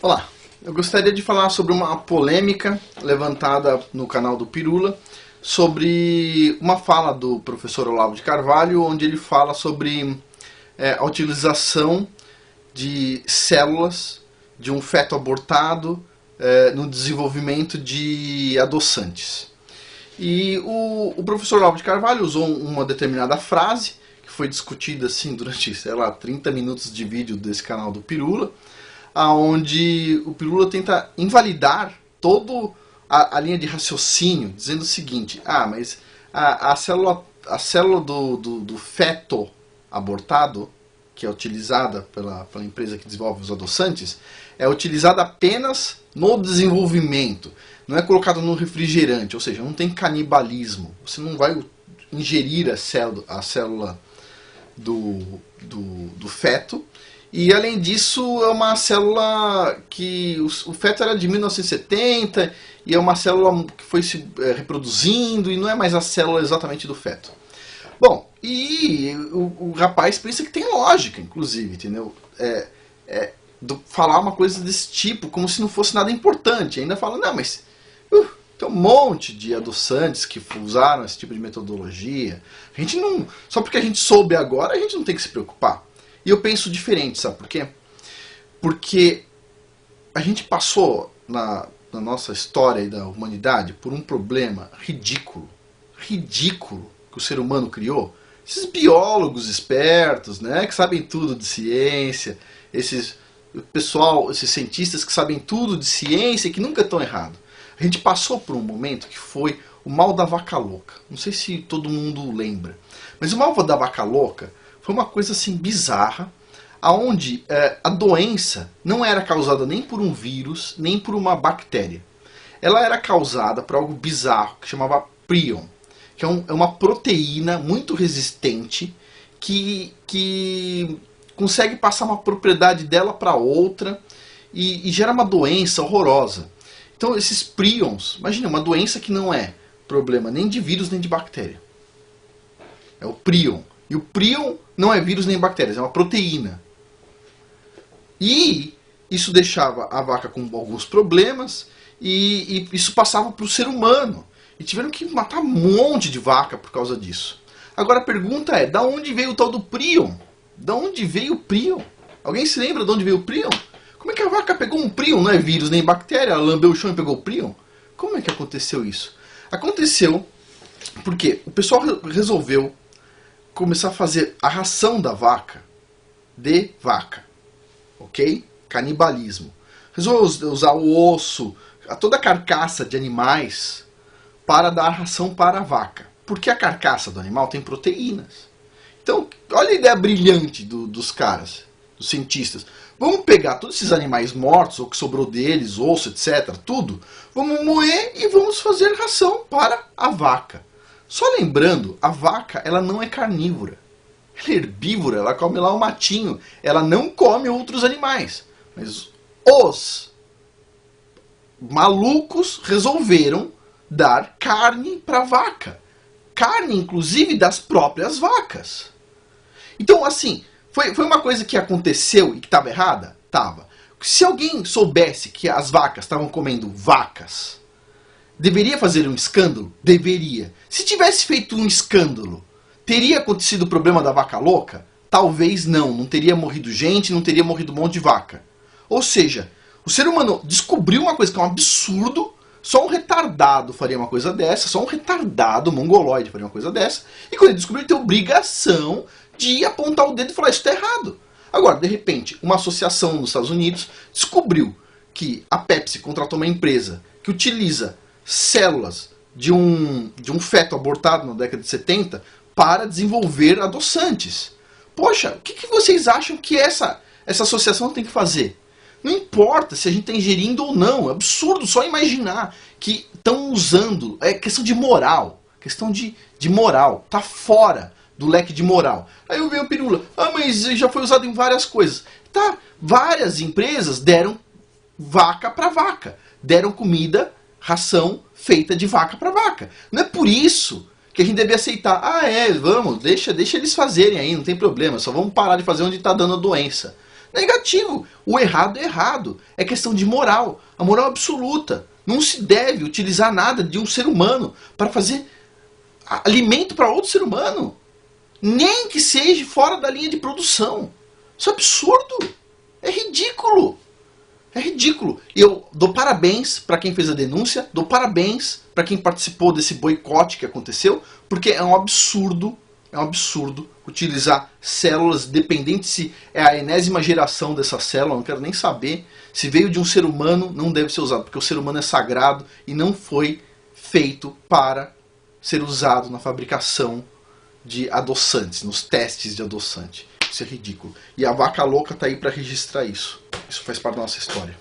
Olá, eu gostaria de falar sobre uma polêmica levantada no canal do Pirula sobre uma fala do professor Olavo de Carvalho, onde ele fala sobre a utilização de células de um feto abortado no desenvolvimento de adoçantes. E o professor Olavo de Carvalho usou uma determinada frase, que foi discutida assim durante, 30 minutos de vídeo desse canal do Pirula, onde o Pirula tenta invalidar toda a linha de raciocínio, dizendo o seguinte: mas a célula do feto abortado, que é utilizada pela empresa que desenvolve os adoçantes, é utilizada apenas no desenvolvimento, não é colocado no refrigerante, ou seja, não tem canibalismo, você não vai ingerir a célula do feto. E além disso, é uma célula que o feto era de 1970 e é uma célula que foi se reproduzindo e não é mais a célula exatamente do feto. Bom, e o rapaz pensa que tem lógica, inclusive, entendeu? Falar uma coisa desse tipo como se não fosse nada importante. Ainda fala, não, mas tem um monte de adoçantes que usaram esse tipo de metodologia. A gente não, só porque a gente soube agora, a gente não tem que se preocupar. E eu penso diferente, sabe por quê? Porque a gente passou na nossa história e da humanidade por um problema ridículo que o ser humano criou. Esses biólogos espertos, né, que sabem tudo de ciência, esses cientistas que sabem tudo de ciência e que nunca estão errados. A gente passou por um momento que foi o mal da vaca louca. Não sei se todo mundo lembra, mas o mal da vaca louca foi uma coisa assim bizarra, onde a doença não era causada nem por um vírus, nem por uma bactéria. Ela era causada por algo bizarro, que chamava prion, que é uma proteína muito resistente que consegue passar uma propriedade dela para outra e gera uma doença horrorosa. Então esses prions, imagina, uma doença que não é problema nem de vírus nem de bactéria. É o prion. E o prion não é vírus nem bactérias, é uma proteína. E isso deixava a vaca com alguns problemas e isso passava para o ser humano. E tiveram que matar um monte de vaca por causa disso. Agora a pergunta é, da onde veio o tal do prion? Da onde veio o prion? Alguém se lembra de onde veio o prion? Como é que a vaca pegou um prion? Não é vírus nem bactéria, ela lambeu o chão e pegou o prion? Como é que aconteceu isso? Aconteceu porque o pessoal resolveu começar a fazer a ração da vaca de vaca, ok? Canibalismo. Resolveu usar o osso, toda a carcaça de animais para dar ração para a vaca. Porque a carcaça do animal tem proteínas. Então, olha a ideia brilhante dos caras, dos cientistas. Vamos pegar todos esses animais mortos, ou que sobrou deles, osso, etc., tudo, vamos moer e vamos fazer ração para a vaca. Só lembrando, a vaca ela não é carnívora. Ela é herbívora, ela come lá o matinho. Ela não come outros animais. Mas os malucos resolveram dar carne para a vaca. Carne, inclusive, das próprias vacas. Então, assim, foi uma coisa que aconteceu e que estava errada? Estava. Se alguém soubesse que as vacas estavam comendo vacas, deveria fazer um escândalo? Deveria. Se tivesse feito um escândalo, teria acontecido o problema da vaca louca? Talvez não. Não teria morrido gente, não teria morrido um monte de vaca. Ou seja, o ser humano descobriu uma coisa que é um absurdo, só um retardado faria uma coisa dessa, só um retardado mongoloide faria uma coisa dessa, e quando ele descobriu, ele tem obrigação de apontar o dedo e falar, isso está errado. Agora, de repente, uma associação nos Estados Unidos descobriu que a Pepsi contratou uma empresa que utiliza células de um feto abortado na década de 70 para desenvolver adoçantes. Poxa, o que vocês acham que essa associação tem que fazer? Não importa se a gente está ingerindo ou não, é absurdo só imaginar que estão usando, é questão de moral, moral, tá fora do leque de moral. Aí eu vejo o Pirula, mas já foi usado em várias coisas. Tá, várias empresas deram vaca para vaca, deram comida, ração feita de vaca para vaca. Não é por isso que a gente deve aceitar, vamos, deixa eles fazerem aí, não tem problema, só vamos parar de fazer onde está dando a doença. Negativo. O errado é errado. É questão de moral. A moral absoluta. Não se deve utilizar nada de um ser humano para fazer alimento para outro ser humano. Nem que seja fora da linha de produção. Isso é absurdo. É ridículo. É ridículo. E eu dou parabéns para quem fez a denúncia, dou parabéns para quem participou desse boicote que aconteceu, porque é um absurdo utilizar células, dependente se é a enésima geração dessa célula, não quero nem saber. Se veio de um ser humano, não deve ser usado, porque o ser humano é sagrado e não foi feito para ser usado na fabricação de adoçantes, nos testes de adoçante. Isso é ridículo. E a vaca louca está aí para registrar isso. Isso faz parte da nossa história.